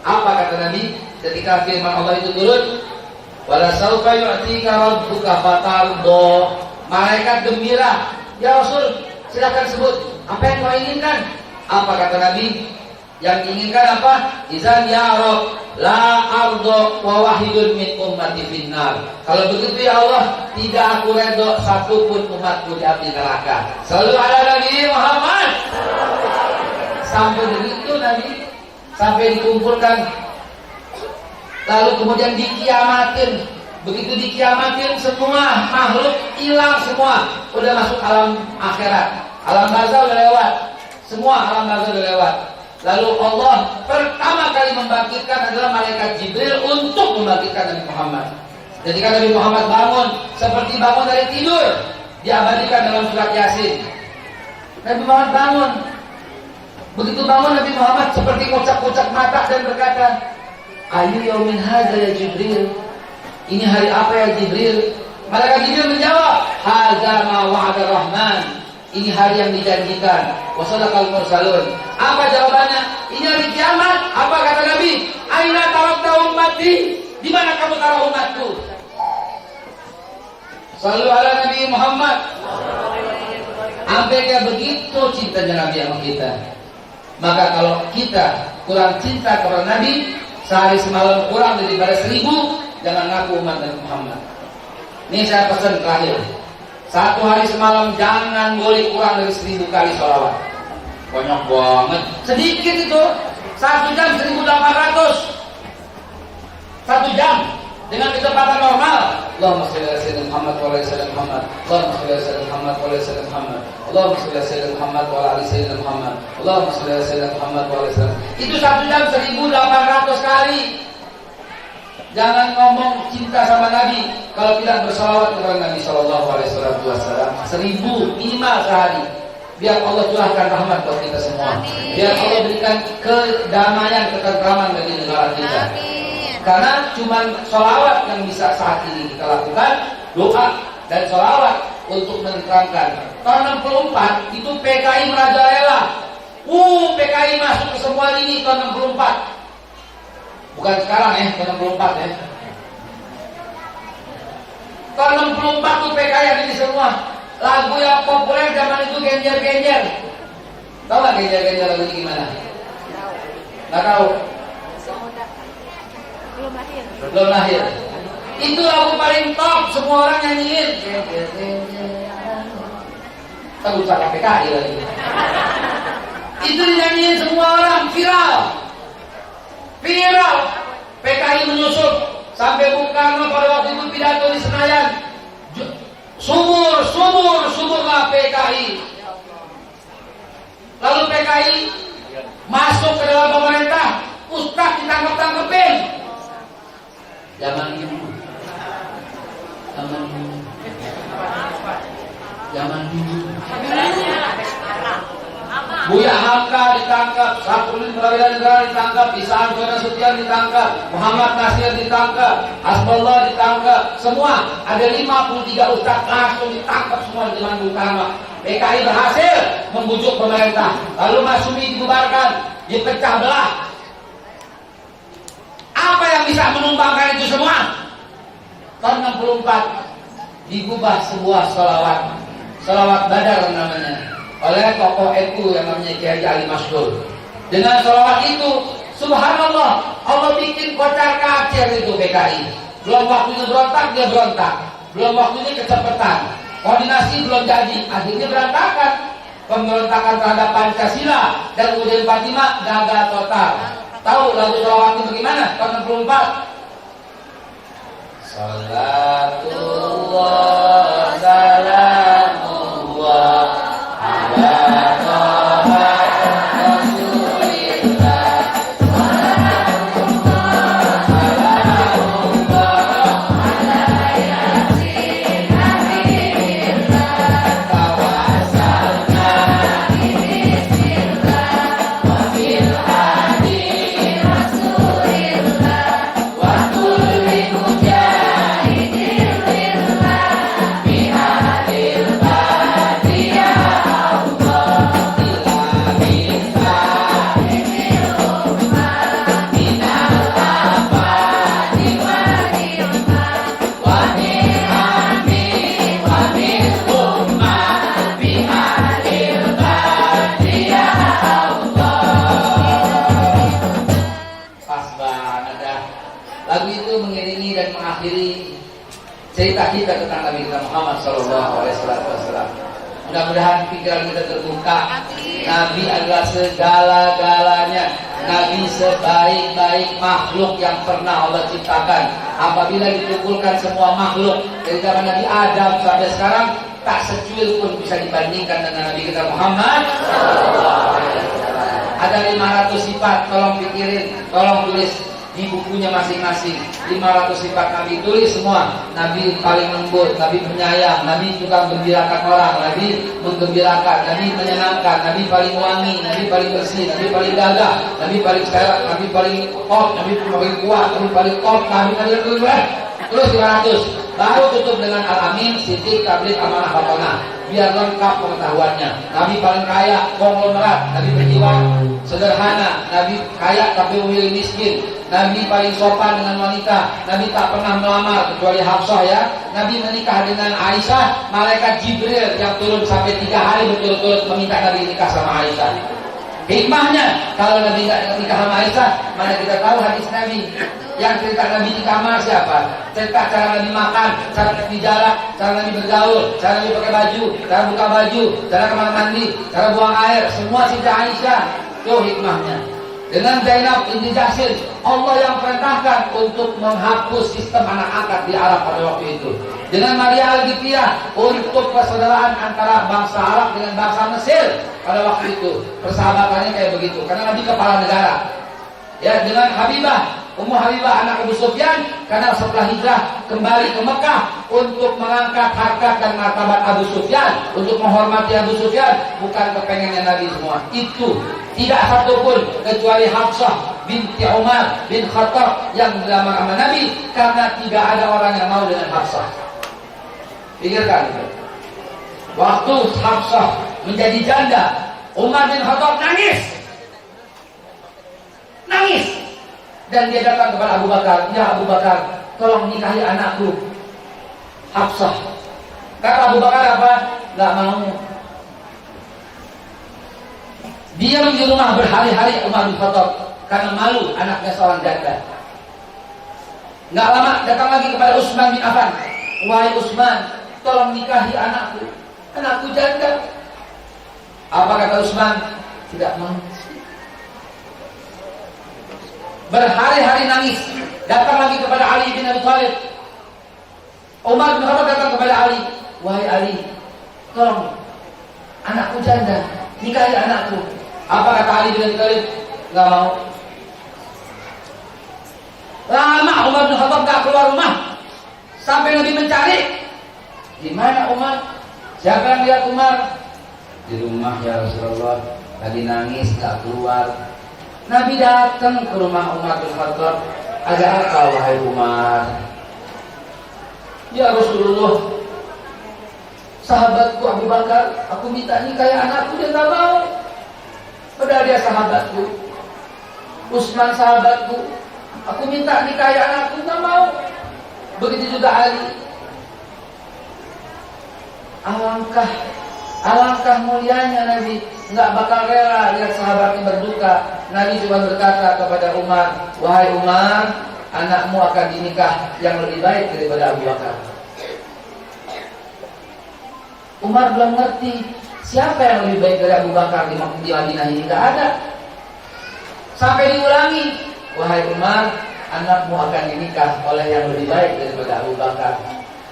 Apa kata Nabi ketika firman Allah itu turun? Wala saufa yu'tika rabbuka fatardo. Malaikat gembira. Ya Rasul, silakan sebut apa yang kau inginkan. Apa kata Nabi? Yang diinginkan apa? Izan ya Rabb la ardo wa wahidun min ummati finnar. Kalau begitu ya Allah, tidak aku redho satupun umatku di api neraka. Selalu ala Nabi Muhammad. Sampai begitu Nabi, sampai dikumpulkan. Lalu kemudian dikiamatin. Begitu dikiamatin, semua makhluk hilang semua. Udah masuk alam akhirat. Alam barzah udah lewat. Semua alam barzah udah lewat. Lalu Allah pertama kali membangkitkan adalah malaikat Jibril untuk membangkitkan Nabi Muhammad. Ketika Nabi Muhammad bangun, seperti bangun dari tidur, diabadikan dalam surat Yasin. Nabi Muhammad bangun. Begitu bangun Nabi Muhammad seperti kocak-kocak mata dan berkata, Ayu yaumin hadza ya Jibril. Ini hari apa ya Jibril? Malaikat Jibril menjawab, Hadza ma wa'ada Rahman. Ini hari yang dijanjikan. Wasadaqal mursalun. Apa jawabannya? Ini hari kiamat. Apa kata Nabi? Aina tarakta ummati? Di mana kamu taruh umatku? Shallu ala Nabi Muhammad. Sampai kayak begitu cintanya Nabi sama kita. Maka kalau kita kurang cinta kepada Nabi, sehari semalam kurang daripada 1000, jangan ngaku umat Nabi Muhammad. Ini saya pesan terakhir. Satu hari semalam jangan boleh kurang dari 1000 kali sholawat. Banyak banget. Sedikit itu. 1 jam 1800. 1 jam dengan kecepatan normal. Allahumma shalli ala sayyidina Muhammad wa ala sayyidina Muhammad. Allahumma shalli ala sayyidina Muhammad wa ala sayyidina Muhammad. Allahumma shalli ala sayyidina Muhammad wa ala sayyidina Muhammad. Allahumma shalli ala sayyidina Muhammad wa ala sayyidina. Itu 1 jam 1800 kali. Jangan ngomong cinta sama Nabi kalau tidak bersalawat kepada Nabi Shallallahu Alaihi Wasallam. 1000 minimal sehari. Biar Allah curahkan rahmat buat kita semua. Biar Allah berikan kedamaian, ketentraman bagi negara kita. Karena cuma salawat yang bisa saat ini kita lakukan, doa dan salawat untuk menerangkan. Tahun 64 itu PKI merajalela. PKI masuk ke semua lini tahun 64. Bukan sekarang tahun 64 ya. Tahun 64 tuh PKI ada di semua. Lagu yang populer zaman itu genjer-genjer. Tahu gak genjer-genjer lagu ini gimana? Nggak tahu. Belum lahir. Itu lagu paling top, semua orang nyanyiin. Kita usaha PKI lagi. Itu dinyanyiin semua orang, viral. PKI menyusup sampai Bung Karno pada waktu itu pidato di Senayan. Suburlah PKI. Lalu PKI masuk ke dalam pemerintah, ustaz ditangkap-tangkepin. Zaman dulu. Buya Hamka ditangkap, Saprudin Prawira ditangkap, Isaan Jonas Sutian ditangkap, Muhammad Nasir ditangkap, Hasbullah ditangkap, semua ada 53 ustaz langsung ditangkap semua di zaman Bung Karno. PKI berhasil membujuk pemerintah, lalu Masyumi dibubarkan, dipecah belah. Apa yang bisa menumbangkan itu semua? Tahun 64 digubah sebuah sholawat Badar namanya, oleh tokoh NU yang namanya Kiai Ali Masdur. Dengan sholawat itu, subhanallah, Allah bikin kocar kacir itu PKI. Belum waktunya berontak, dia berontak. Belum waktunya kecepatan. Koordinasi belum jadi, akhirnya berantakan. Pemberontakan terhadap Pancasila dan UUD 45 gagal total. Tahu lagu sholawat itu gimana? Tahun 64. Salatullah salamullah cerita kita tentang Nabi kita Muhammad SAW. Mudah-mudahan pikiran kita terbuka. Nabi adalah segala-galanya. Nabi sebaik-baik makhluk yang pernah Allah ciptakan. Apabila dikumpulkan semua makhluk dari zaman Nabi Adam sampai sekarang, tak secuil pun bisa dibandingkan dengan Nabi kita Muhammad. Ada 500 sifat, tolong pikirin, tolong tulis di bukunya masing-masing. 500 sifat Nabi, tulis semua. Nabi paling lembut, Nabi penyayang, Nabi juga menggembirakan orang, Nabi menggembirakan, Nabi menyenangkan, Nabi paling wangi, Nabi paling bersih, Nabi paling gagah, Nabi paling sehat, Nabi paling top, Nabi paling kuat, Nabi paling top, Nabi paling kuat. Terus 500. Baru tutup dengan Al-Amin, Siddiq, Tabligh, Amanah, Batanah. Biar lengkap pengetahuannya. Nabi paling kaya, konglomerat. Nabi berjiwa sederhana. Nabi kaya tapi memilih miskin. Nabi paling sopan dengan wanita. Nabi tak pernah melamar kecuali Hafsah ya. Nabi menikah dengan Aisyah. Malaikat Jibril yang turun sampai 3 hari berturut-turut meminta Nabi nikah sama Aisyah. Hikmahnya, kalau Nabi tidak nikah sama Aisyah, mana kita tahu hadis Nabi. Yang cerita Nabi di kamar siapa? Cerita cara Nabi makan, cara Nabi jarak, cara Nabi bergaul, cara Nabi pakai baju, cara buka baju, cara kamar mandi, cara buang air, semua cerita Aisyah. Itu hikmahnya. Dengan Zainab binti Jahsy, Allah yang perintahkan untuk menghapus sistem anak angkat di Arab pada waktu itu. Dengan Maria Al-Qibtiyah untuk persaudaraan antara bangsa Arab dengan bangsa Mesir pada waktu itu. Persahabatannya kayak begitu, karena Nabi kepala negara. Ya, dengan Habibah, Ummu Habibah anak Abu Sufyan, karena setelah hijrah kembali ke Mekah untuk mengangkat harkat dan martabat Abu Sufyan, untuk menghormati Abu Sufyan, bukan kepengennya Nabi semua. Itu tidak satupun kecuali Hafsah binti Umar bin Khattab yang dilamar sama Nabi, karena tidak ada orang yang mau dengan Hafsah. Pikirkan itu. Waktu Hafsah menjadi janda, Umar bin Khattab nangis. Dan dia datang kepada Abu Bakar, "Ya Abu Bakar, tolong nikahi anakku Hafsah." Kata Abu Bakar apa? Gak mau. Diam di rumah berhari-hari Umar bin Khattab karena malu anaknya seorang janda. Gak lama datang lagi kepada Utsman bin Affan, "Wahai Utsman, tolong nikahi anakku janda." Apa kata Utsman? Tidak mau. Berhari-hari nangis. Datang lagi kepada Ali bin Abi Thalib. Umar bin Khattab datang kepada Ali, "Wahai Ali, tolong anakku janda, nikahi anakku." Apa kata Ali bin Abi Thalib? Gak mau. Lama Umar bin Khattab gak keluar rumah, sampai Nabi mencari. Di mana Umar? Siapa yang lihat Umar? Di rumah ya Rasulullah, lagi nangis gak keluar. Nabi datang ke rumah Umar bin Khattab. "Ada apa wahai Umar?" "Ya Rasulullah, sahabatku Abu Bakar, aku minta nikahi anakku, dia tak mau. Padahal dia sahabatku. Utsman sahabatku, aku minta nikahi anakku, tak mau. Begitu juga Ali." Alangkah mulianya Nabi, nggak bakal rela lihat sahabatnya berduka. Nabi cuma berkata kepada Umar, "Wahai Umar, anakmu akan dinikah yang lebih baik daripada Abu Bakar." Umar belum ngerti siapa yang lebih baik dari Abu Bakar di Madinah ini, nggak ada. Sampai diulangi, "Wahai Umar, anakmu akan dinikah oleh yang lebih baik daripada Abu Bakar."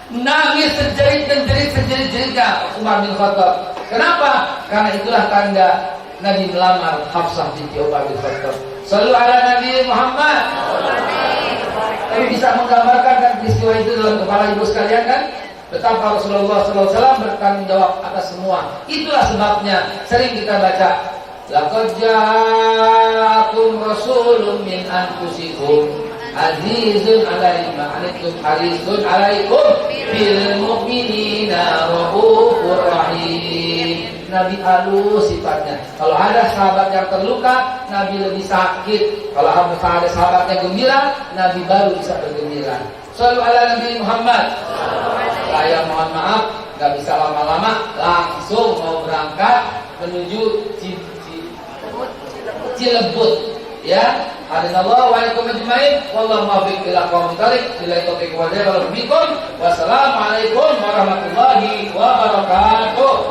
Nangis sejerit sejeritnya Umar bin Khattab. Kenapa? Karena itulah tanda Nabi melamar Hafsah binti Umar bin Khattab. Shallu ala Nabi Muhammad. Tapi bisa menggambarkan kan peristiwa itu dalam kepala ibu sekalian kan? Betapa Rasulullah SAW bertanggung jawab atas semua. Itulah sebabnya sering kita baca, "Laqad ja'akum rasulun min anfusikum azizun 'alaihi ma 'anittum harisun 'alaikum bil mu'minina raufur rahim." Nabi halus sifatnya. Kalau ada sahabat yang terluka, Nabi lebih sakit. Kalau ada sahabatnya gembira, Nabi baru bisa bergembira. Shallu ala Nabi Muhammad. Saya mohon maaf, gak bisa lama-lama, langsung mau berangkat menuju Cilebut. Ya, hadinallahu wa alaikum ajmain. Wallahu muwaffiq ila aqwamit thoriq. Billahi taufiq wal hidayah. Wassalamualaikum warahmatullahi wabarakatuh.